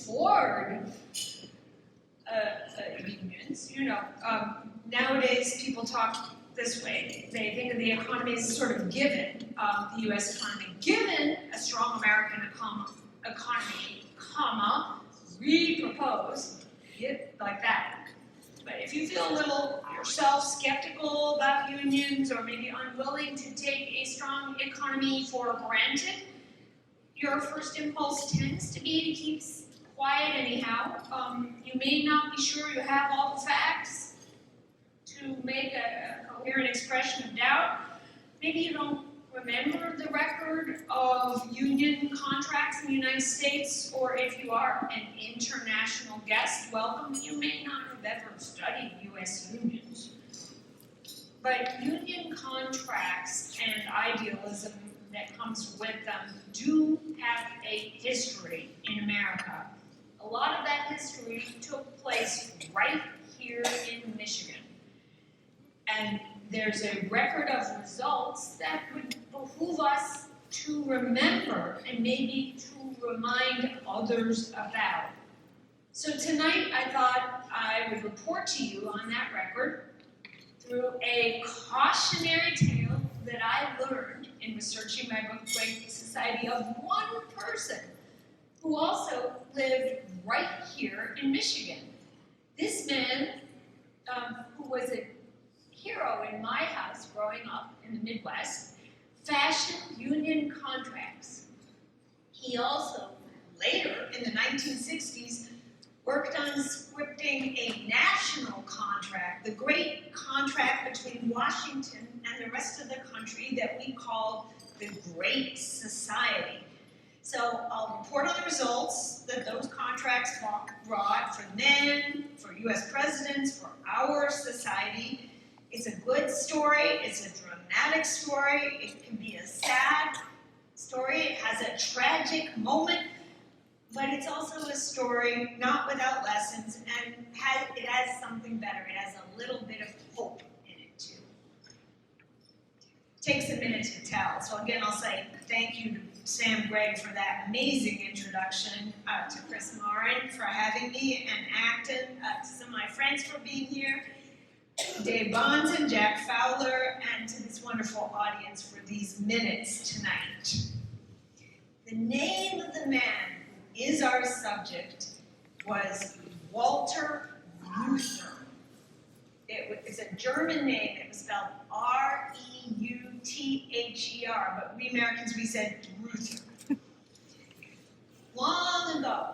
Ford unions, nowadays people talk this way. They think of the economy as sort of given, the U.S. economy. Given a strong American economy, we propose it like that. But if you feel a little yourself skeptical about unions or maybe unwilling to take a strong economy for granted, your first impulse tends to be to keep quiet anyhow. You may not be sure you have all the facts to make a coherent expression of doubt. Maybe you don't remember the record of union contracts in the United States, or if you are an international guest, welcome. You may not have ever studied U.S. unions. But union contracts and idealism that comes with them do have a history in America. A lot of that history took place right here in Michigan. And there's a record of results that would behoove us to remember and maybe to remind others about. So tonight I thought I would report to you on that record through a cautionary tale that I learned in researching my book, Great Society, of one person who also lived right here in Michigan. This man, who was a hero in my house growing up in the Midwest, fashioned union contracts. He also, later in the 1960s, worked on scripting a national contract, the great contract between Washington and the rest of the country that we called the Great Society. So I'll report on the results that those contracts brought for men, for U.S. presidents, for our society. It's a good story, it's a dramatic story, it can be a sad story, it has a tragic moment, but it's also a story not without lessons, and it has something better. It has a little bit of hope in it too. It takes a minute to tell, so again I'll say thank you to Sam Gregg for that amazing introduction, to Chris Marin for having me, and Acton, to some of my friends for being here, Dave Bonds and Jack Fowler, and to this wonderful audience for these minutes tonight. The name of the man who is our subject was Walter Reuther. It's a German name. It was spelled Reuther, but we Americans, we said Reuther. Long ago,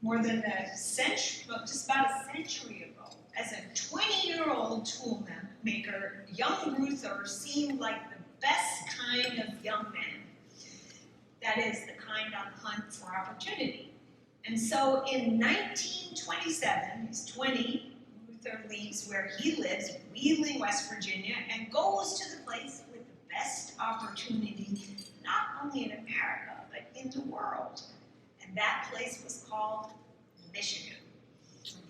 more than a century, well, just about a century ago, as a 20-year-old tool maker, young Reuther seemed like the best kind of young man. That is, the kind on the hunt for opportunity. And so in 1927, he's 20, Reuther leaves where he lives, Wheeling, West Virginia, and goes to the place with the best opportunity, not only in America, but in the world. And that place was called Michigan.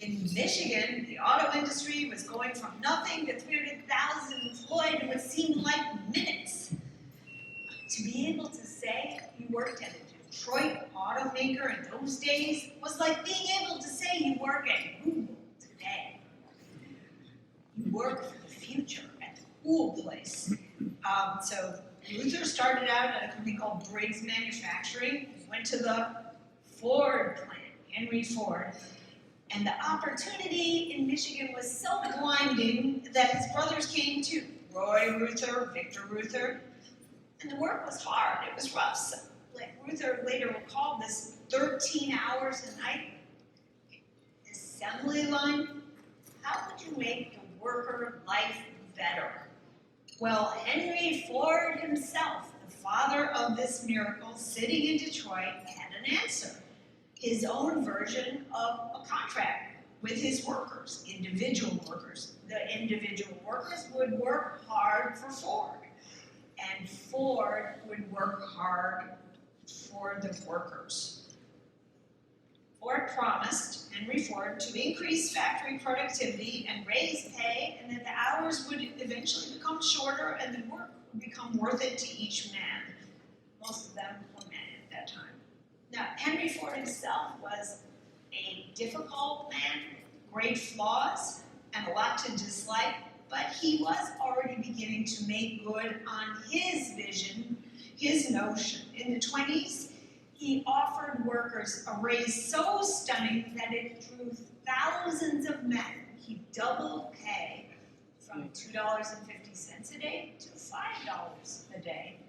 In Michigan, the auto industry was going from nothing to 300,000 employed in what seemed like minutes. To be able to say you worked at a Detroit automaker in those days was like being able to say you work at Google today. You work for the future at the cool place. So Reuther started out at a company called Briggs Manufacturing. He went to the Ford plant, Henry Ford, and the opportunity in Michigan was so blinding that his brothers came too. Roy Reuther, Victor Reuther, and the work was hard, it was rough. So, like Reuther later recalled this 13 hours a night assembly line. How would you make the worker life better? Well, Henry Ford himself, the father of this miracle, sitting in Detroit, had an answer. His own version of a contract with his workers, individual workers. The individual workers would work hard for Ford, and Ford would work hard for the workers. Ford promised Henry Ford to increase factory productivity and raise pay, and that the hours would eventually become shorter and the work would become worth it to each man. Most of them were men at that time. Now, Henry Ford himself was a difficult man, great flaws, and a lot to dislike, but he was already beginning to make good on his vision, his notion. In the 20s, he offered workers a raise so stunning that it drew thousands of men. He doubled pay from $2.50 a day to $5 a day,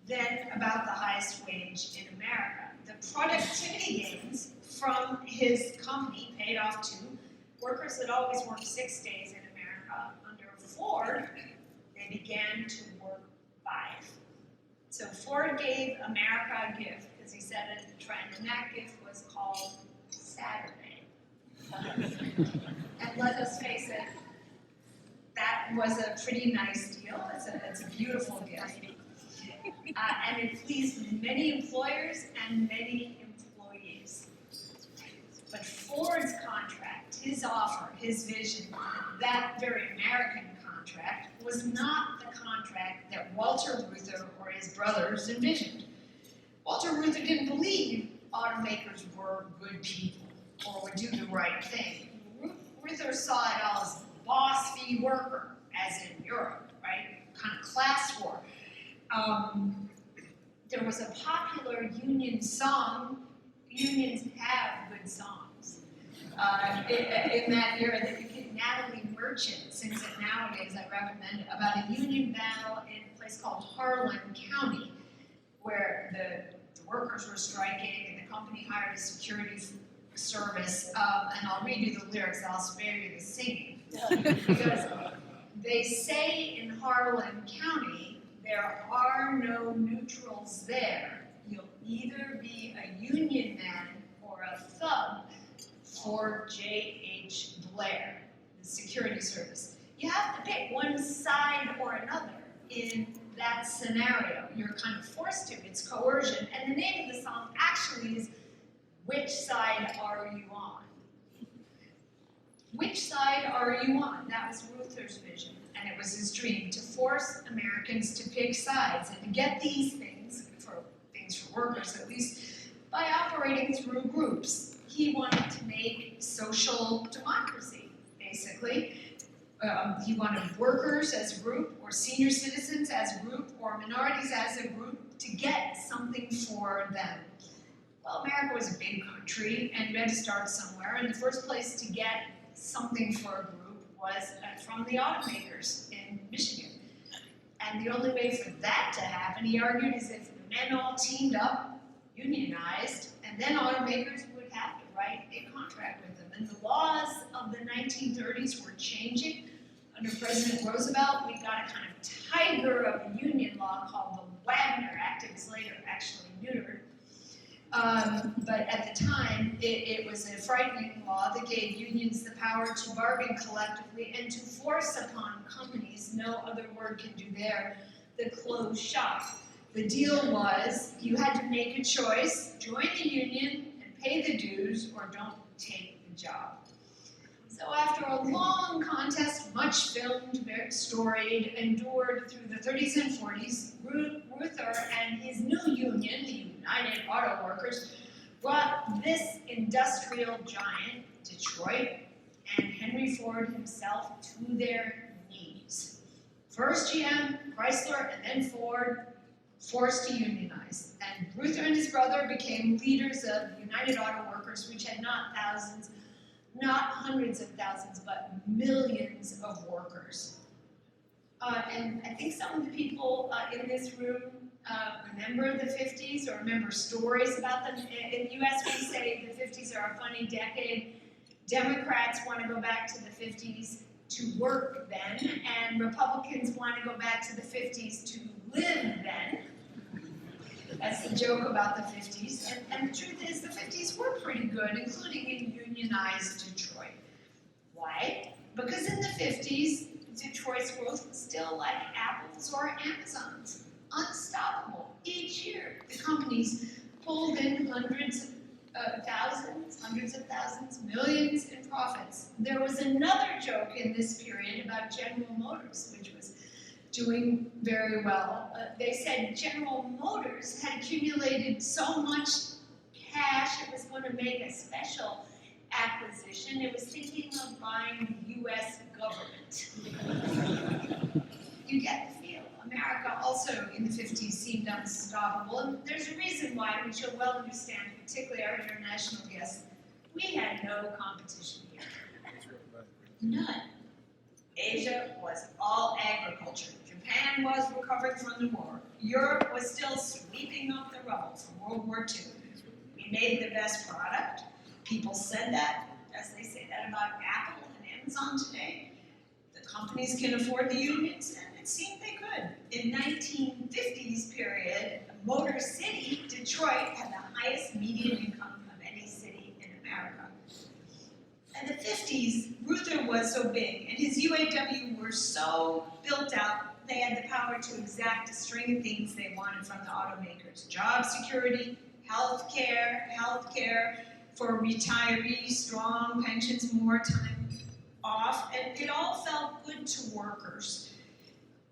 then about the highest wage in America. The productivity gains from his company paid off too. Workers that always worked 6 days in America, under Ford, they began to work 5. So Ford gave America a gift, because he set a trend, and that gift was called Saturday. And let us face it, that was a pretty nice deal. It's a beautiful gift. And it pleased many employers and many employees. But Ford's contract, his offer, his vision, that very American contract, was not the contract that Walter Reuther or his brothers envisioned. Walter Reuther didn't believe automakers were good people or would do the right thing. Reuther saw it all as boss v. worker, as in Europe, right? Kind of class war. There was a popular union song. Unions have good songs. In that era, Natalie Merchant sings it nowadays, I recommend it, about a union battle in a place called Harlan County, where the workers were striking and the company hired a security service. And I'll read you the lyrics, I'll spare you the singing. Because they say in Harlan County, there are no neutrals there. You'll either be a union man or a thug for J.H. Blair, the security service. You have to pick one side or another in that scenario. You're kind of forced to. It's coercion. And the name of the song actually is Which Side Are You On? Which side are you on? That was Reuther's vision. And it was his dream to force Americans to pick sides and to get these things for workers, at least by operating through groups. He wanted to make social democracy, basically. He wanted workers as a group, or senior citizens as a group, or minorities as a group to get something for them. Well, America was a big country, and you had to start somewhere, and the first place to get something for a group was from the automakers in Michigan. And the only way for that to happen, he argued, is if the men all teamed up, unionized, and then automakers would have to write a contract with them. And the laws of the 1930s were changing. Under President Roosevelt, we got a kind of tiger of a union law called the Wagner Act. It was later actually neutered. But at the time, it was a frightening law that gave unions the power to bargain collectively and to force upon companies, no other word can do there, the close shop. The deal was you had to make a choice, join the union and pay the dues, or don't take the job. So after a long contest, much filmed, very storied, endured through the 30s and 40s, Reuther and his new union, the United Auto Workers, brought this industrial giant, Detroit, and Henry Ford himself to their knees. First GM, Chrysler, and then Ford, forced to unionize. And Reuther and his brother became leaders of United Auto Workers, which had not thousands, not hundreds of thousands, but millions of workers. And I think some of the people in this room remember the 50s or remember stories about them. In the US, we say the 50s are a funny decade. Democrats want to go back to the 50s to work then, and Republicans want to go back to the 50s to live then. That's the joke about the 50s. And the truth is, the 50s were pretty good, including in unionized Detroit. Why? Because in the 50s, Detroit's growth was still like Apple's or Amazon's. Unstoppable. Each year, the companies pulled in hundreds of thousands, millions in profits. There was another joke in this period about General Motors, which was doing very well. They said General Motors had accumulated so much cash to make a special acquisition. It was thinking of buying the U.S. government. You get the feel. America also in the 50s seemed unstoppable, and there's a reason why, which you'll well understand, particularly our international guests. We had no competition here. None. Asia was all agriculture. Japan was recovering from the war. Europe was still sweeping up the rubble from World War II. We made the best product. People said that, as they say that about Apple and Amazon today. The companies can afford the unions, and it seemed they could. In 1950s period, Motor City, Detroit, had the highest median income of any city in America. In the 50s, Reuther was so big, and his UAW were so built out, they had the power to exact a string of things they wanted from the automakers. Job security, health care for retirees, strong pensions, more time off, and it all felt good to workers.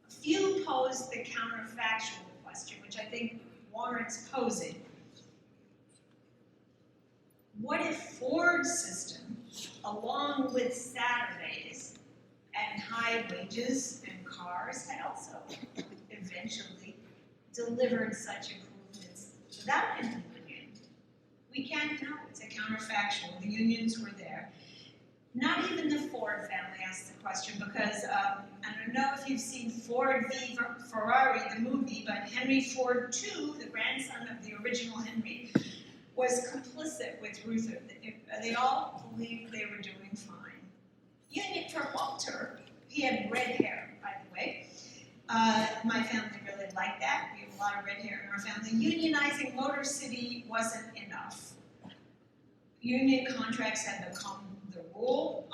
Few posed the counterfactual question, which I think warrants posing. What if Ford's system, along with Saturdays and high wages and cars, had also eventually delivered such improvements without any union? We can't know. It's a counterfactual. The unions were there. Not even the Ford family asked the question because I don't know if you've seen Ford v. Ferrari, the movie, but Henry Ford II, the grandson of the original Henry, was complicit with Reuther. They all believed they were doing fine. Union for Walter, he had red hair, by the way. My family really liked that. We have a lot of red hair in our family. Unionizing Motor City wasn't enough. Union contracts had become the rule.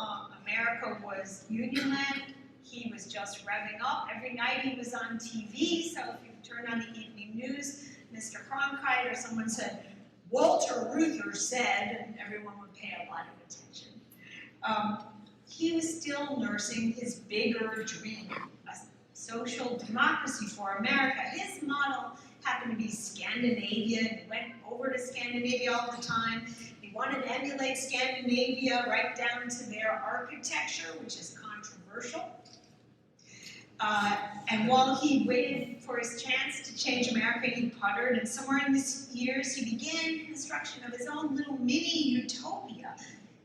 America was union land. He was just revving up. Every night he was on TV, so if you turn on the evening news, Mr. Cronkite or someone said, Walter Reuther said, and everyone would pay a lot of attention. He was still nursing his bigger dream, a social democracy for America. His model happened to be Scandinavia, and he went over to Scandinavia all the time. He wanted to emulate Scandinavia right down to their architecture, which is controversial. And while he waited for his chance to change America, he puttered, and somewhere in his years, he began construction of his own little mini utopia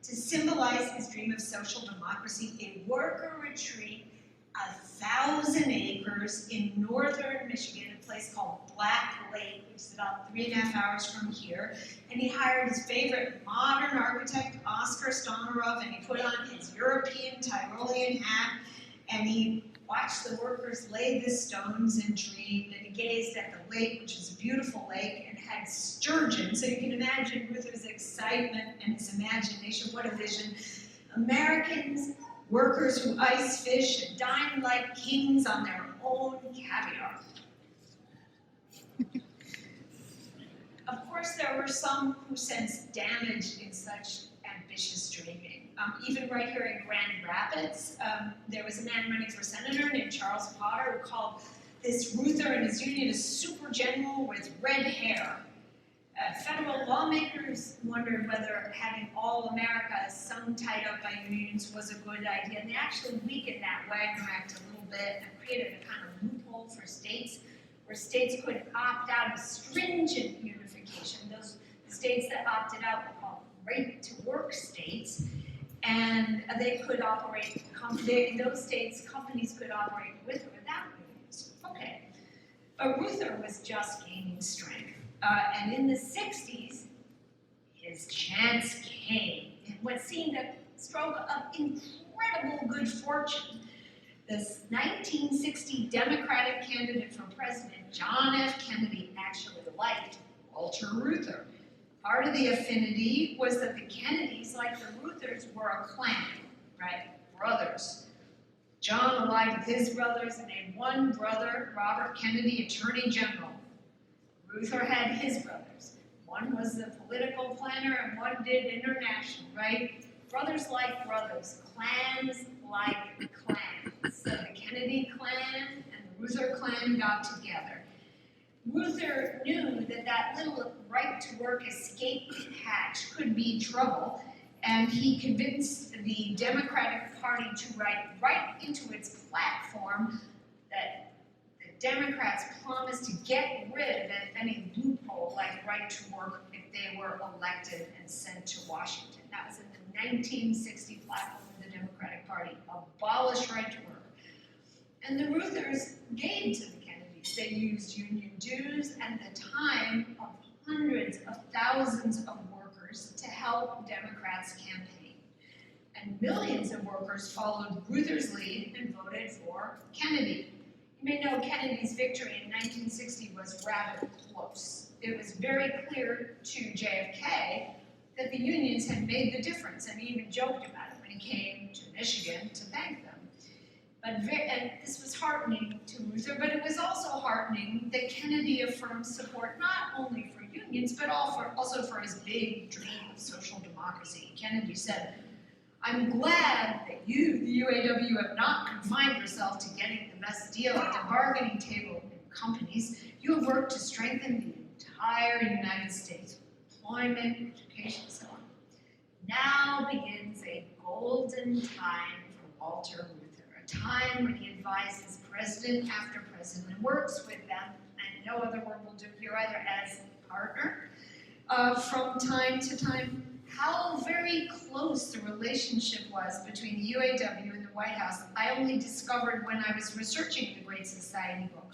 to symbolize his dream of social democracy, a worker retreat, 1,000 acres in northern Michigan, a place called Black Lake, which is about 3.5 hours from here. And he hired his favorite modern architect, Oscar Stonerov, and he put on his European Tyrolean hat, and he watched the workers lay the stones and dreamed, and he gazed at the lake, which is a beautiful lake, and had sturgeon. So you can imagine Reuther's excitement and his imagination. What a vision. Americans, workers who ice fish and dine like kings on their own caviar. Of course, there were some who sensed damage in such ambitious dreaming. Even right here in Grand Rapids, there was a man running for senator named Charles Potter who called this Reuther and his union a super general with red hair. Federal lawmakers wondered whether having all America sung tied up by unions was a good idea, and they actually weakened that Wagner Act a little bit and created a kind of loophole for states where states could opt out of stringent unification. Those states that opted out were called right-to-work states, and they could operate, in those states, companies could operate with or without unions. Okay. But Reuther was just gaining strength. And in the 60s, his chance came in what seemed a stroke of incredible good fortune. This 1960 Democratic candidate for president, John F. Kennedy, actually liked Walter Reuther. Part of the affinity was that the Kennedys, like the Reuthers, were a clan, right? Brothers. John allied with his brothers and made one brother, Robert Kennedy, Attorney General. Reuther had his brothers. One was the political planner and one did international, right? Brothers like brothers, clans like clans. So the Kennedy clan and the Reuther clan got together. Reuther knew that that little right-to-work escape hatch could be trouble, and he convinced the Democratic Party to write right into its platform that the Democrats promised to get rid of any loophole like right to work if they were elected and sent to Washington. That was in the 1960 platform of the Democratic Party, abolish right to work. And the Reuthers gave to the Kennedys. They used union dues and the time of hundreds of thousands of workers to help Democrats campaign. And millions of workers followed Reuther's lead and voted for Kennedy. You may know Kennedy's victory in 1960 was rather close. It was very clear to JFK that the unions had made the difference, and he even joked about it when he came to Michigan to thank them. And this was heartening to Reuther, but it was also heartening that Kennedy affirmed support not only for unions, but also for his big dream of social democracy. Kennedy said, "I'm glad that you, the UAW, have not confined yourself to getting the best deal at the bargaining table in companies. You have worked to strengthen the entire United States, employment, education, and so on. Now begins a golden time for Walter Reuther, a time when he advises president after president and works with them, and no other word will do here either, as partner, from time to time." How very close the relationship was between the UAW and the White House, I only discovered when I was researching the Great Society book.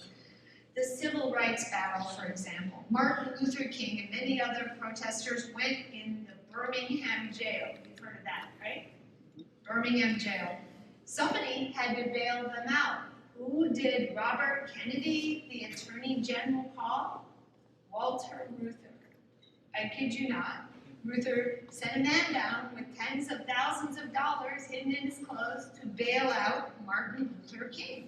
The civil rights battle, for example. Martin Luther King and many other protesters went in the Birmingham jail. You've heard of that, right? Birmingham jail. Somebody had to bail them out. Who did Robert Kennedy, the Attorney General, call? Walter Reuther. I kid you not. Reuther sent a man down with tens of thousands of dollars hidden in his clothes to bail out Martin Luther King.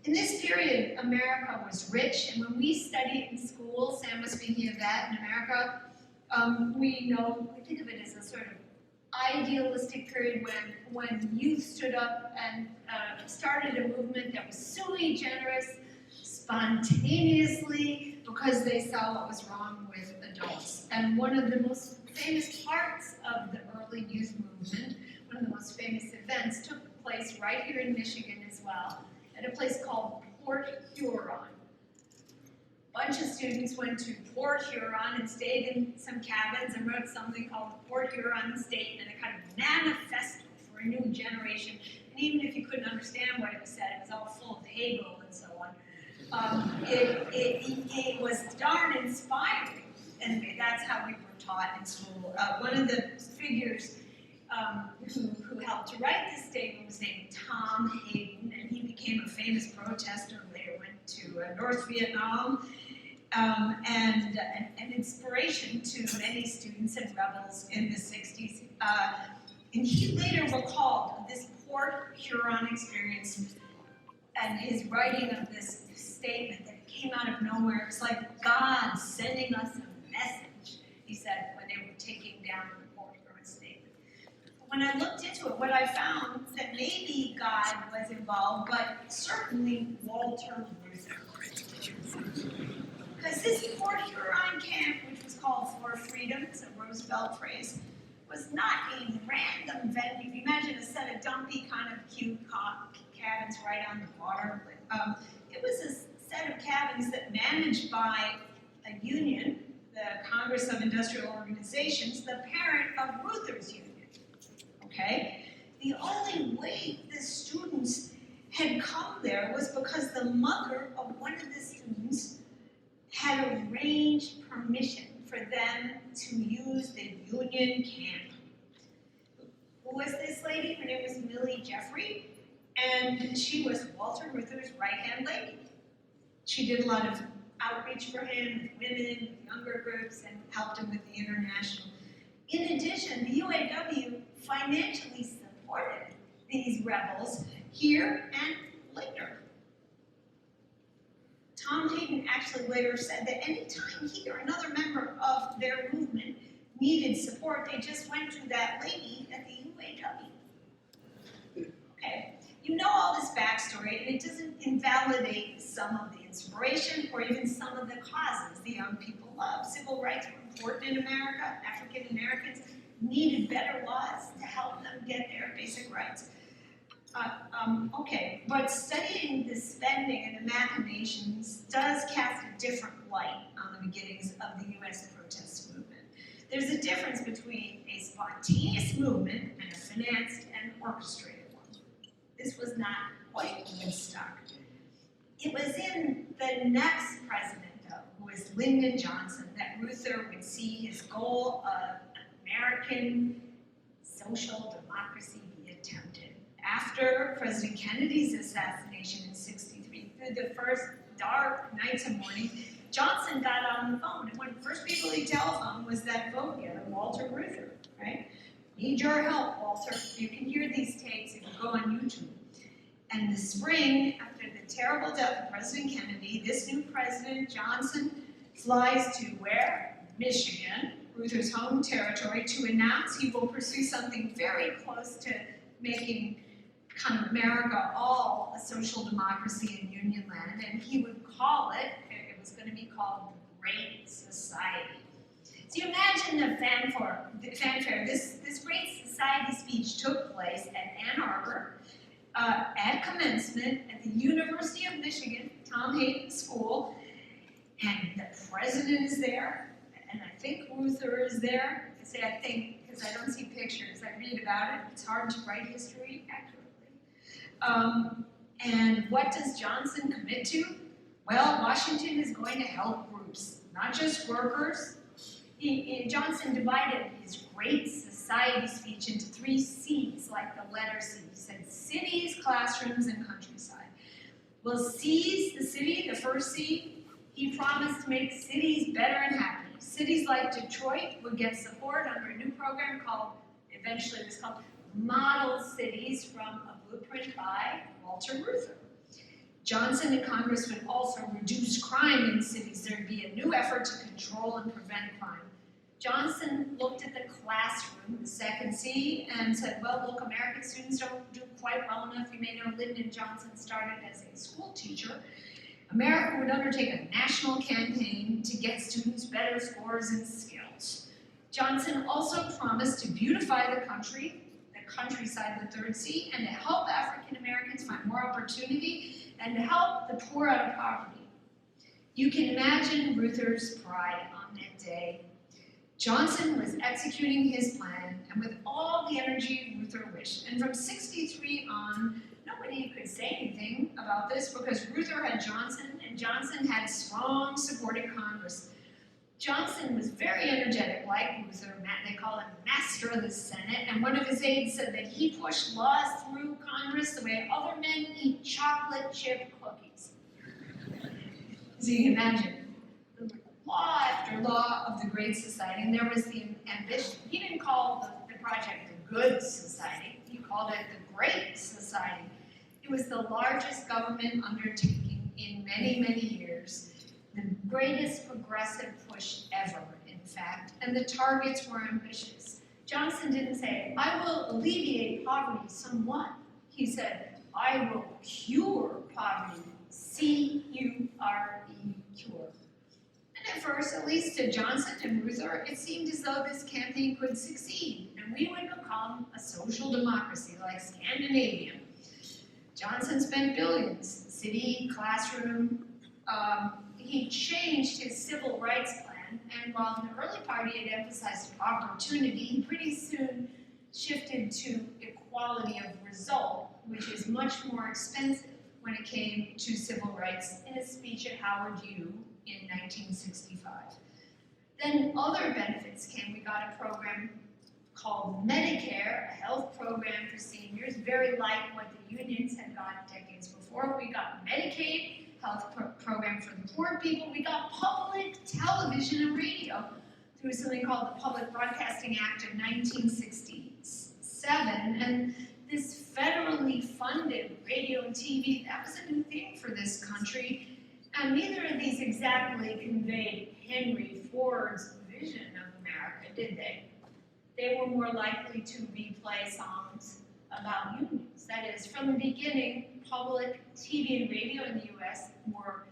In this period, America was rich, and when we studied in school, Sam was speaking of that in America, we think of it as a sort of idealistic period when youth stood up and started a movement that was sui generis, spontaneously, because they saw what was wrong with adults. And one of the most famous parts of the early youth movement, one of the most famous events, took place right here in Michigan as well, at a place called Port Huron. A bunch of students went to Port Huron and stayed in some cabins and wrote something called the Port Huron Statement, a kind of manifesto for a new generation. And even if you couldn't understand what it said, it was all full of Hegel and so on. It was darn inspiring. Anyway, that's how we were taught in school. One of the figures who helped to write this statement was named Tom Hayden, and he became a famous protester, later went to North Vietnam, and an inspiration to many students and rebels in the 60s. And he later recalled this Port Huron experience and his writing of this statement that came out of nowhere. It was like God sending us a message, he said, when they were taking down the Port Huron Statement. When I looked into it, what I found that maybe God was involved, but certainly Walter Reuther. Because this Port Huron camp, which was called For Freedom, it's a Roosevelt phrase, was not a random venue. Imagine a set of dumpy, kind of cute cabins right on the water. It was a set of cabins that managed by a union, the Congress of Industrial Organizations, the parent of Reuther's union. Okay? The only way the students had come there was because the mother of one of the students had arranged permission for them to use the union camp. Who was this lady? Her name was Millie Jeffrey, and she was Walter Reuther's right-hand lady. She did a lot of outreach for him with women, with younger groups, and helped him with the international. In addition, the UAW financially supported these rebels here and later. Tom Hayden actually later said that anytime he or another member of their movement needed support, they just went to that lady at the UAW. Okay, you know all this backstory, and it doesn't invalidate some of the inspiration or even some of the causes the young people love. Civil rights were important in America. African Americans needed better laws to help them get their basic rights. Okay, but studying the spending and the machinations does cast a different light on the beginnings of the U.S. protest movement. There's a difference between a spontaneous movement and a financed and orchestrated one. This was not quite Woodstock. It was in the next president, though, who was Lyndon Johnson, that Reuther would see his goal of American social democracy be attempted. After President Kennedy's assassination in '63, through the first dark nights of mourning, Johnson got on the phone, and one of the first people he telephoned was that vote getter, Walter Reuther, right? Need your help, Walter. You can hear these tapes if you go on YouTube. And the spring, after the terrible death of President Kennedy, this new president, Johnson, flies to where? Michigan, Reuther's home territory, to announce he will pursue something very close to making kind of America all a social democracy in Union land, and he would call it, it was going to be called the Great Society. So you imagine the fanfare. This Great Society speech took place at Ann Arbor, at commencement at the University of Michigan, Tom Hayden School, and the president is there, and I think Reuther is there. I say I think because I don't see pictures. I read about it. It's hard to write history accurately. And what does Johnson commit to? Well, Washington is going to help groups, not just workers. Johnson divided his Great Society speech into 3 C's, like the letter C. He said cities, classrooms, and countryside. Well, C's, the city, the first C, he promised to make cities better and happier. Cities like Detroit would get support under a new program called, eventually it was called Model Cities, from a blueprint by Walter Reuther. Johnson and Congress would also reduce crime in cities. There'd be a new effort to control and prevent crime. Johnson looked at the classroom, the second C, and said, well, look, American students don't do quite well enough. You may know Lyndon Johnson started as a school teacher. America would undertake a national campaign to get students better scores and skills. Johnson also promised to beautify the country, the countryside, the third C, and to help African Americans find more opportunity and to help the poor out of poverty. You can imagine Reuther's pride on that day. Johnson was executing his plan, and with all the energy Reuther wished. And from '63 on, nobody could say anything about this because Reuther had Johnson, and Johnson had strong support in Congress. Johnson was very energetic, like Reuther. They call him Master of the Senate, and one of his aides said that he pushed laws through Congress the way other men eat chocolate chip cookies. So you can imagine. Law after law of the Great Society, and there was the ambition. He didn't call the project the Good Society, he called it the Great Society. It was the largest government undertaking in many, many years, the greatest progressive push ever, in fact, and the targets were ambitious. Johnson didn't say, I will alleviate poverty somewhat. He said, I will cure poverty, C-U-R-E, cure. At first, at least to Johnson and Reuther, it seemed as though this campaign could succeed, and we would become a social democracy like Scandinavia. Johnson spent billions, city, classroom. He changed his civil rights plan, and while in the early part he had emphasized opportunity, he pretty soon shifted to equality of result, which is much more expensive when it came to civil rights in a speech at Howard U. in 1965. Then other benefits came. We got a program called Medicare, a health program for seniors, very like what the unions had got decades before. We got Medicaid, health program for the poor people. We got public television and radio through something called the Public Broadcasting Act of 1967. And this federally funded radio and TV, that was a new thing for this country. And neither of these exactly conveyed Henry Ford's vision of America, did they? They were more likely to replay songs about unions. That is, from the beginning, public TV and radio in the U.S. were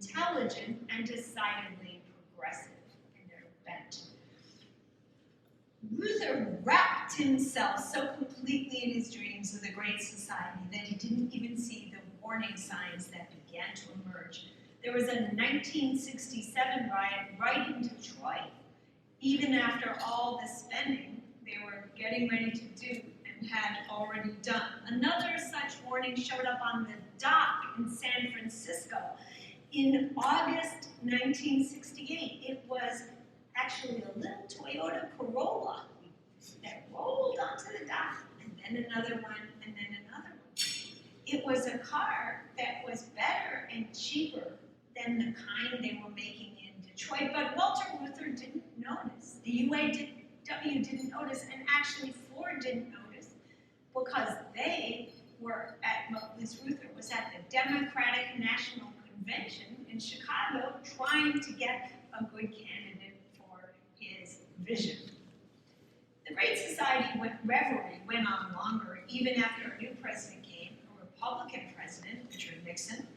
intelligent, and decidedly progressive in their bent. Luther wrapped himself so completely in his dreams of the Great Society that he didn't even see the warning signs that began to emerge. There was a 1967 riot right in Detroit, even after all the spending they were getting ready to do and had already done. Another such warning showed up on the dock in San Francisco in August 1968. It was actually a little Toyota Corolla that rolled onto the dock, and then another one, and then another one. It was a car that was better and cheaper than the kind they were making in Detroit, but Walter Reuther didn't notice. The UAW didn't notice, and actually Ford didn't notice, because they were at, Ms. Reuther was at the Democratic National Convention in Chicago trying to get a good candidate for his vision. The Great Society revelry went on longer, even after a new president came, a Republican president, Richard Nixon.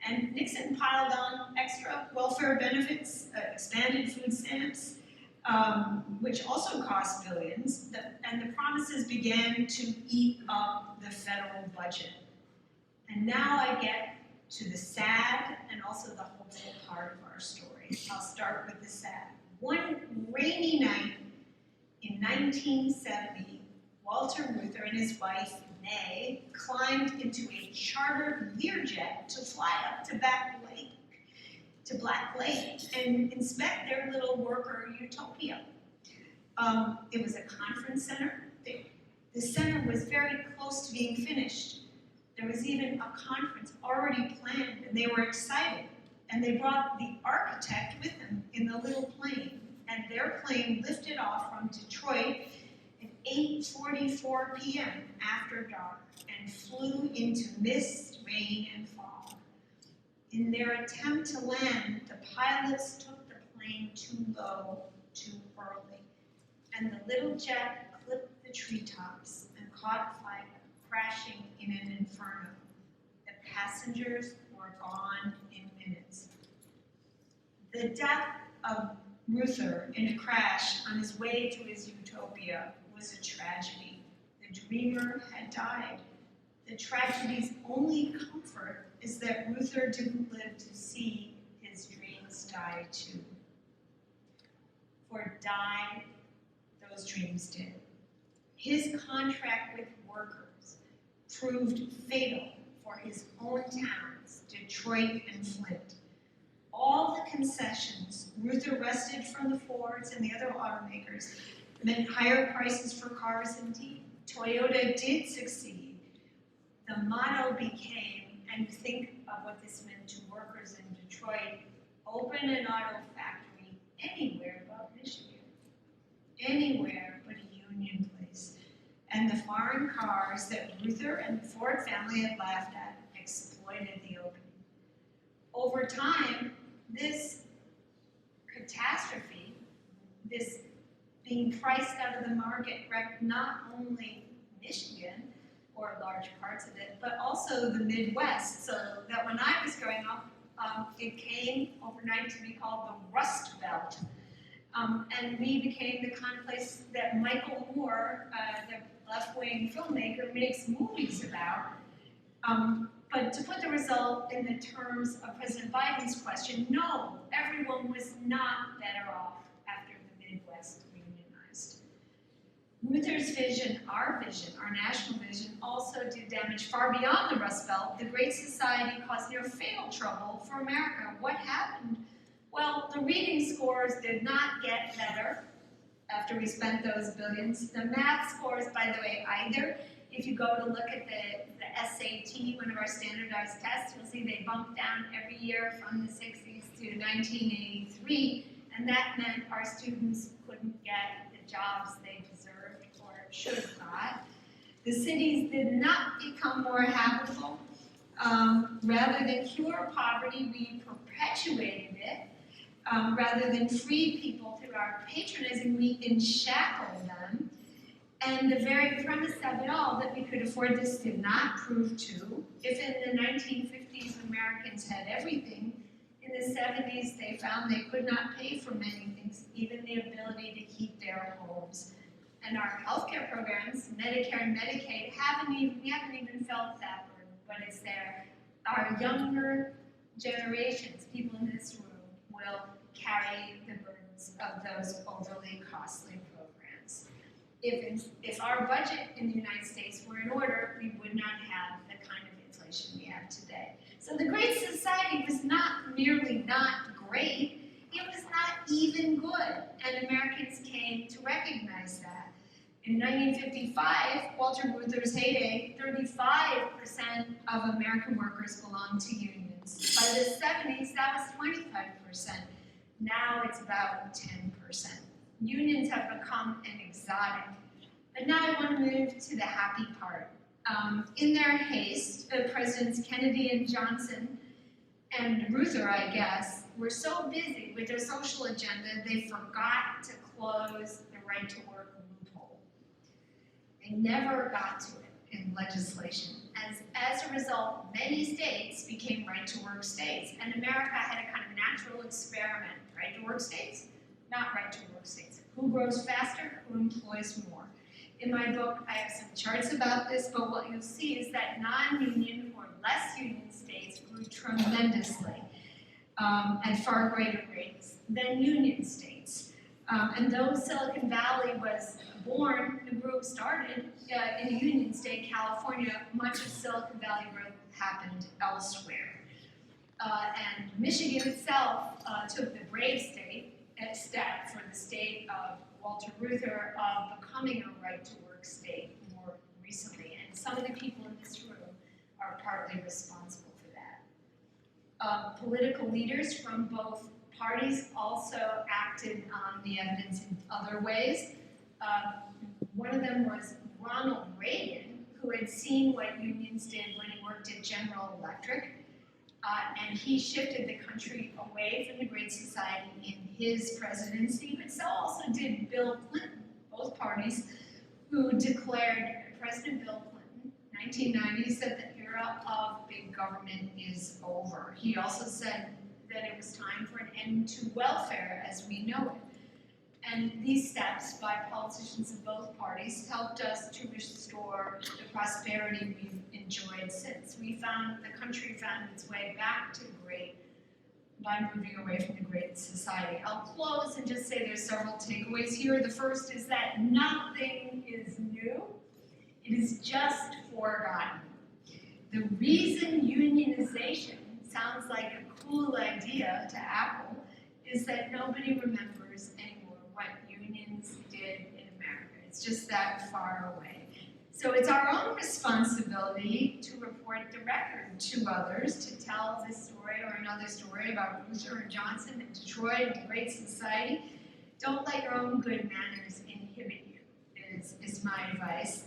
And Nixon piled on extra welfare benefits, expanded food stamps, which also cost billions, and the promises began to eat up the federal budget. And now I get to the sad and also the hopeful part of our story. I'll start with the sad. One rainy night in 1970, Walter Reuther and his wife, May, climbed into a chartered Learjet to fly up to Black Lake and inspect their little worker utopia. It was a conference center. The center was very close to being finished. There was even a conference already planned, and they were excited. And they brought the architect with them in the little plane, and their plane lifted off from Detroit at 8:44 p.m. after dark and flew into mist, rain, and fog. In their attempt to land, the pilots took the plane too low, too early, and the little jet clipped the treetops and caught fire, crashing in an inferno. The passengers were gone in minutes. The death of Reuther in a crash on his way to his utopia was a tragedy. The dreamer had died. The tragedy's only comfort is that Reuther didn't live to see his dreams die too. For die, those dreams did. His contract with workers proved fatal for his own towns, Detroit and Flint. All the concessions Reuther wrested from the Fords and the other automakers meant higher prices for cars indeed. Toyota did succeed. The motto became, and think of what this meant to workers in Detroit, open an auto factory anywhere but Michigan. Anywhere but a union place. And the foreign cars that Reuther and the Ford family had laughed at exploited the opening. Over time, this catastrophe, this being priced out of the market, wrecked not only Michigan, or large parts of it, but also the Midwest, so that when I was growing up, it came overnight to be called the Rust Belt. And we became the kind of place that Michael Moore, the left-wing filmmaker, makes movies about. But to put the result in the terms of President Biden's question, no, everyone was not better off after the Midwest reunionized. Reuther's vision, our national vision, also did damage far beyond the Rust Belt. The Great Society caused near fatal trouble for America. What happened? Well, the reading scores did not get better after we spent those billions. The math scores, by the way, either. If you go to look at the SAT, one of our standardized tests, you'll see they bumped down every year from the 60s to 1983, and that meant our students couldn't get the jobs they deserved or should have got. The cities did not become more habitable. Rather than cure poverty, we perpetuated it. Rather than free people through our patronizing, we enshackled them. And the very premise of it all, that we could afford this, did not prove true. If in the 1950s Americans had everything, in In the 70s, they found they could not pay for many things, even the ability to keep their homes. And our healthcare programs, Medicare and Medicaid, we haven't even felt that burden, but it's there. Our younger generations, people in this room, will carry the burdens of those overly costly programs. If our budget in the United States were in order, we would not have the kind of inflation we have today. So the Great Society was not merely not great, it was not even good, and Americans came to recognize that. In 1955, Walter Reuther's heyday, 35% of American workers belonged to unions. By the 70s, that was 25%. Now it's about 10%. Unions have become an exotic. But now I want to move to the happy part. In their haste, Presidents Kennedy and Johnson and Reuther, I guess, were so busy with their social agenda, they forgot to close the right to work loophole. They never got to it in legislation. As a result, many states became right to work states, and America had a kind of natural experiment. Right to work states, not right to work states. Who grows faster? Who employs more? In my book, I have some charts about this, but what you'll see is that non-union or less union states grew tremendously at far greater rates than union states. And though Silicon Valley was born, the group started in a union state, California, much of Silicon Valley growth happened elsewhere. And Michigan itself took the brave step for the state of Walter Reuther of becoming a right-to-work state more recently. And some of the people in this room are partly responsible for that. Political leaders from both parties also acted on the evidence in other ways. One of them was Ronald Reagan, who had seen what unions did when he worked at General Electric. And he shifted the country away from the Great Society in his presidency, but so also did Bill Clinton, both parties, who declared, President Bill Clinton, 1990, said the era of big government is over. He also said that it was time for an end to welfare as we know it. And these steps by politicians of both parties helped us to restore the prosperity we've enjoyed since. The country found its way back to great by moving away from the Great Society. I'll close and just say there's several takeaways here. The first is that nothing is new. It is just forgotten. The reason unionization sounds like a cool idea to Apple is that nobody remembers anymore what unions did in America. It's just that far away. So it's our own responsibility to report the record to others, to tell this story or another story about Reuther and Johnson and Detroit and the Great Society. Don't let your own good manners inhibit you, is my advice.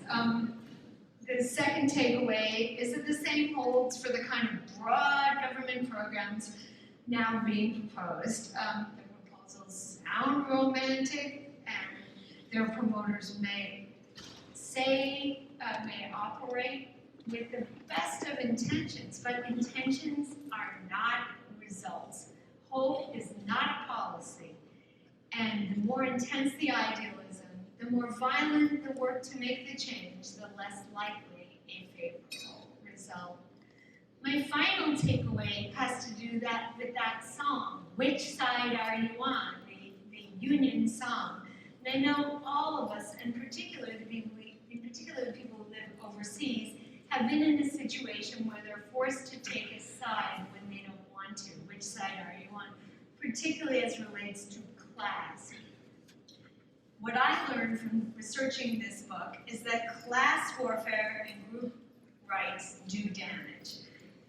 The second takeaway is that the same holds for the kind of broad government programs now being proposed. The proposals sound romantic, and their promoters may operate with the best of intentions, but intentions are not results. Hope is not a policy, and the more intense the idealism, the more violent the work to make the change, the less likely a favorable result. My final takeaway has to do with that song, Which Side Are You On? The union song. And I know all of us, and particularly the people who live overseas, have been in a situation where they're forced to take a side when they don't want to. Which side are you on? Particularly as relates to class. What I learned from researching this book is that class warfare and group rights do damage.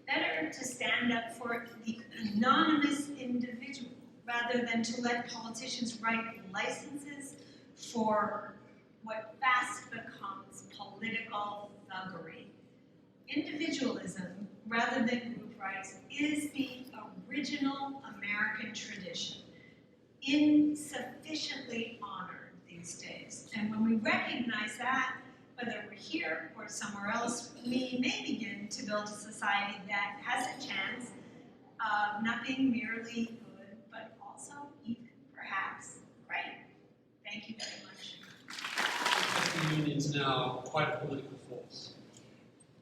Better to stand up for the anonymous individual rather than to let politicians write licenses for what fast becomes political thuggery. Individualism, rather than group rights, is the original American tradition, insufficiently honored these days. And when we recognize that, whether we're here or somewhere else, we may begin to build a society that has a chance not being merely good, but also even perhaps great. Thank you very much. The union's now quite a political force.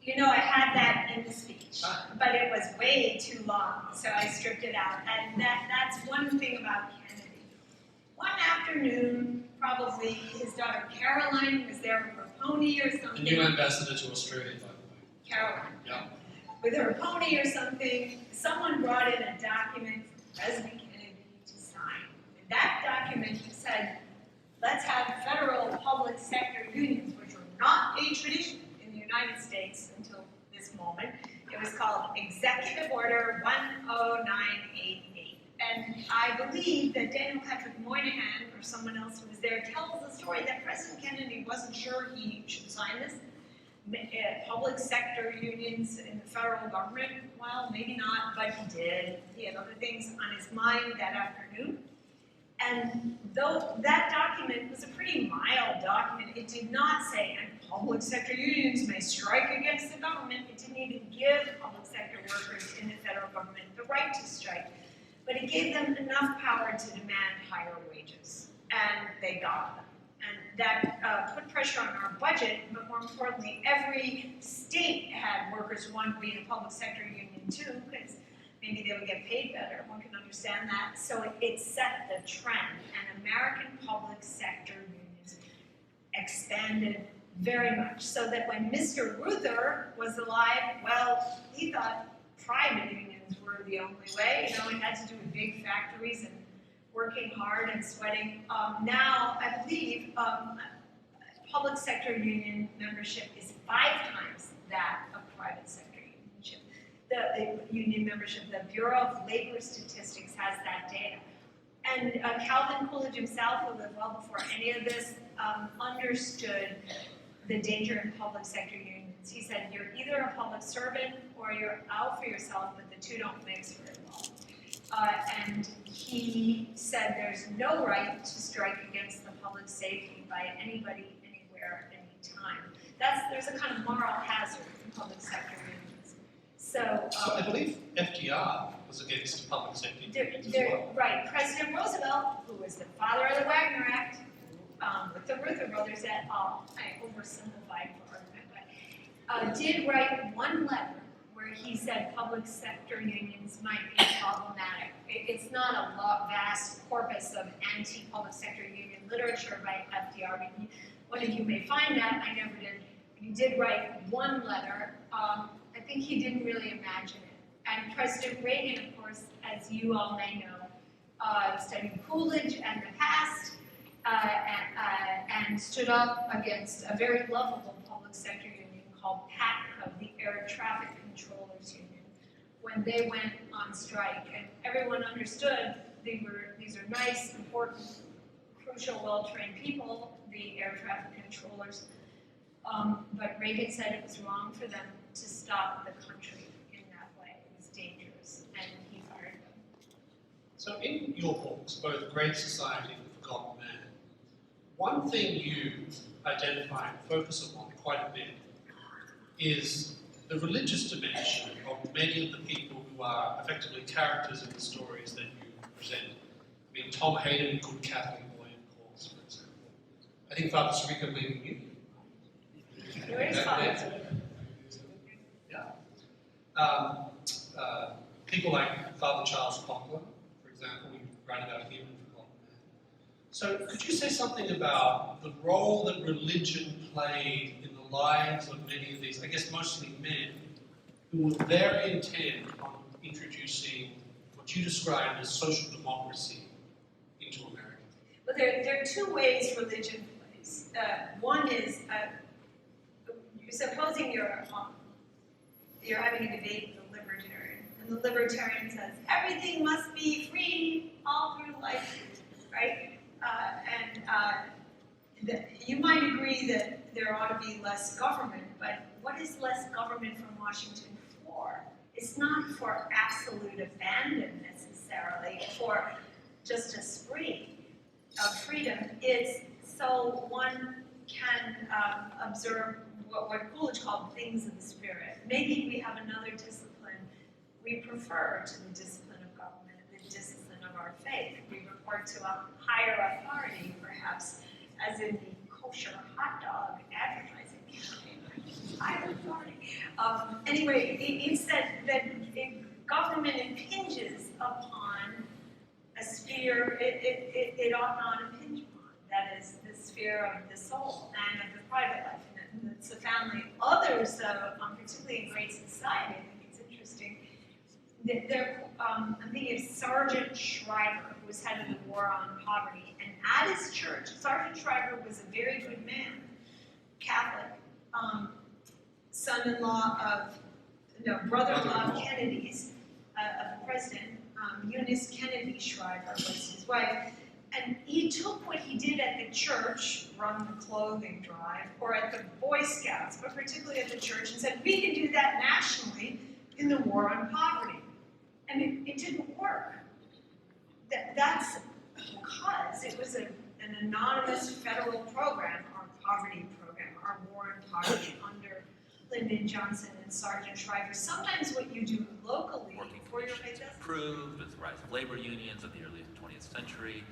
You know, I had that in the speech, but it was way too long, so I stripped it out. And that's one thing about Kennedy. One afternoon, probably his daughter Caroline was there with her pony or The something. new ambassador to Australia, by the way. Caroline. Yeah. With her pony or something, someone brought in a document for President Kennedy to sign. And that document said, let's have federal public sector unions, which were not a tradition in the United States until this moment. It was called Executive Order 10988. And I believe that Daniel Patrick Moynihan, or someone else who was there, tells the story that President Kennedy wasn't sure he should sign this. Public sector unions in the federal government, well, maybe not, but he did. He had other things on his mind that afternoon. And though that document was a pretty mild document, it did not say, and public sector unions may strike against the government. It didn't even give public sector workers in the federal government the right to strike. But it gave them enough power to demand higher wages. And they got them. And that put pressure on our budget, but more importantly, every state had workers who wanted to be in a public sector union too, because maybe they would get paid better. One can understand that. So it set the trend, and American public sector unions expanded very much. So that when Mr. Ruther was alive, well, he thought private unions were the only way. You know, it had to do with big factories and working hard and sweating. Now, I believe public sector union membership is 5 times that of private sector unionship. The union membership, the Bureau of Labor Statistics has that data. And Calvin Coolidge himself, who lived well before any of this, understood the danger in public sector unions. He said, you're either a public servant or you're out for yourself, but the two don't mix very well. And he said there's no right to strike against the public safety by anybody, anywhere, anytime. There's a kind of moral hazard in public sector unions. So I believe FDR was against public safety as well. Right, President Roosevelt, who was the father of the Wagner Act, with the Ruther brothers et al., I oversimplified for argument, but did write one letter where he said public sector unions might be problematic. It's not a vast corpus of anti-public sector union literature by FDR. I mean, one of you may find that, I never did. He did write one letter. I think he didn't really imagine it. And President Reagan, of course, as you all may know, studied Coolidge and the past, and stood up against a very lovable public sector union called PATCO, the Air Traffic Controllers Union, when they went on strike. And everyone understood these are nice, important, crucial, well-trained people, the air traffic controllers. But Reagan said it was wrong for them to stop the country in that way. It was dangerous, and he fired them. So in your books, both Great Society and The Forgotten Man, one thing you identify and focus upon quite a bit is the religious dimension of many of the people who are effectively characters in the stories that you present. I mean, Tom Hayden, good Catholic boy, of course, for example. I think Father Srika maybe knew him. Where is Father? Yeah. People like Father Charles Cochran, for example, we write about him in Forgotten Man. So could you say something about the role that religion played in the lives of many of these, I guess mostly men, who were very intent on introducing what you described as social democracy into America? Well, there are 2 ways religion plays. One is, supposing you're having a debate with a libertarian, and the libertarian says, everything must be free all through life, right? You might agree that there ought to be less government, but what is less government from Washington for? It's not for absolute abandon necessarily, for just a spree of freedom. It's so one can observe what Coolidge called things of the spirit. Maybe we have another discipline We prefer to the discipline of government, the discipline of our faith. We report to a higher authority, perhaps, as in the kosher hot dog advertising campaign. Higher authority. Anyway, it's that government impinges upon a sphere it ought not impinge upon. That is the sphere of the soul and of the private life. And it's the family. Others, though, particularly in great society, I think it's interesting. I'm thinking of Sergeant Schreiber, who was head of the War on Poverty. And at his church, Sergeant Schreiber was a very good man, Catholic, brother-in-law of Kennedy's, of the president. Eunice Kennedy Schreiber was his wife. And he took what he did at the church, run the clothing drive, or at the Boy Scouts, but particularly at the church, and said, we can do that nationally in the war on poverty. And it didn't work. That's because it was an anonymous federal program, our poverty program, our war on poverty under Lyndon Johnson and Sergeant Schreiber. Sometimes what you do locally for your faith improved with the rise of labor unions of the early 20th century.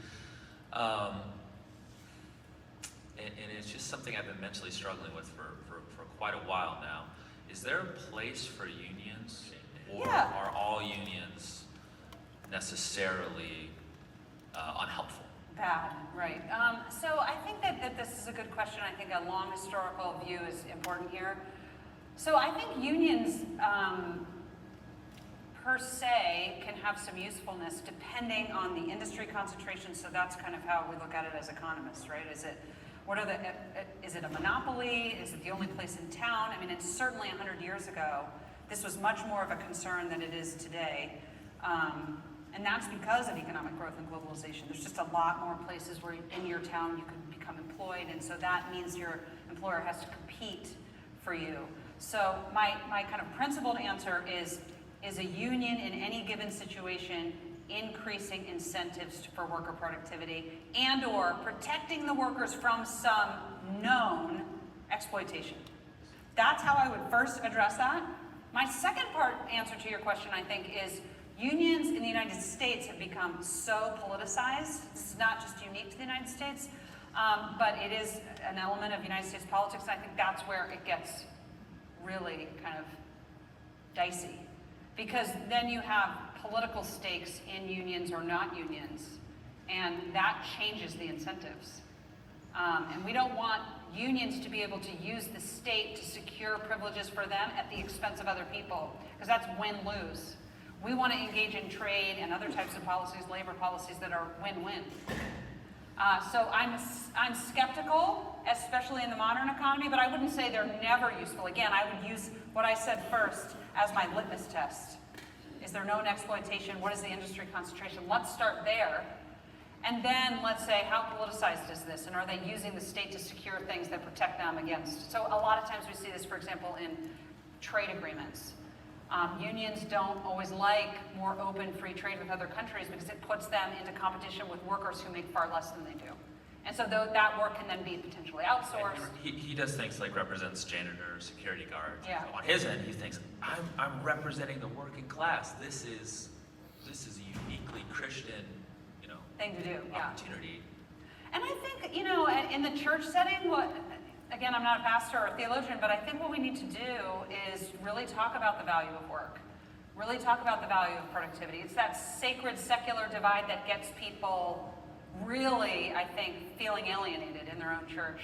And it's just something I've been mentally struggling with for quite a while now. Is there a place for unions, or are all unions necessarily unhelpful? Bad, right. So I think that this is a good question. I think a long historical view is important here. So I think unions per se can have some usefulness depending on the industry concentration. So that's kind of how we look at it as economists, right? Is it a monopoly? Is it the only place in town? I mean, it's certainly 100 years ago, this was much more of a concern than it is today. And that's because of economic growth and globalization. There's just a lot more places where in your town you can become employed, and so that means your employer has to compete for you. So my kind of principled answer is a union in any given situation increasing incentives for worker productivity and or protecting the workers from some known exploitation? That's how I would first address that. My second part answer to your question, I think, is unions in the United States have become so politicized. This is not just unique to the United States, but it is an element of United States politics. I think that's where it gets really kind of dicey. Because then you have political stakes in unions or not unions, and that changes the incentives. And we don't want unions to be able to use the state to secure privileges for them at the expense of other people, because that's win-lose. We want to engage in trade and other types of policies, labor policies that are win-win. So I'm skeptical, especially in the modern economy, but I wouldn't say they're never useful. Again, I would use what I said first as my litmus test. Is there known exploitation? What is the industry concentration? Let's start there. And then let's say, how politicized is this? And are they using the state to secure things that protect them against? So a lot of times we see this, for example, in trade agreements. Unions don't always like more open free trade with other countries because it puts them into competition with workers who make far less than they do. And so that work can then be potentially outsourced. He does things like represents janitors, security guards. Yeah. So on his end, he thinks, I'm representing the working class. This is a uniquely Christian, thing to do, opportunity. And I think, in the church setting, again, I'm not a pastor or a theologian, but I think what we need to do is really talk about the value of work. Really talk about the value of productivity. It's that sacred secular divide that gets people really, I think, feeling alienated in their own church.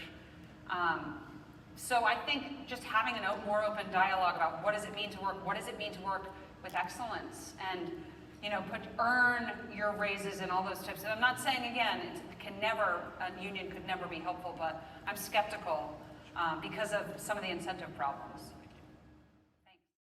So I think just having a more open dialogue about what does it mean to work with excellence, and earn your raises and all those types. And I'm not saying, again, a union could never be helpful, but I'm skeptical because of some of the incentive problems.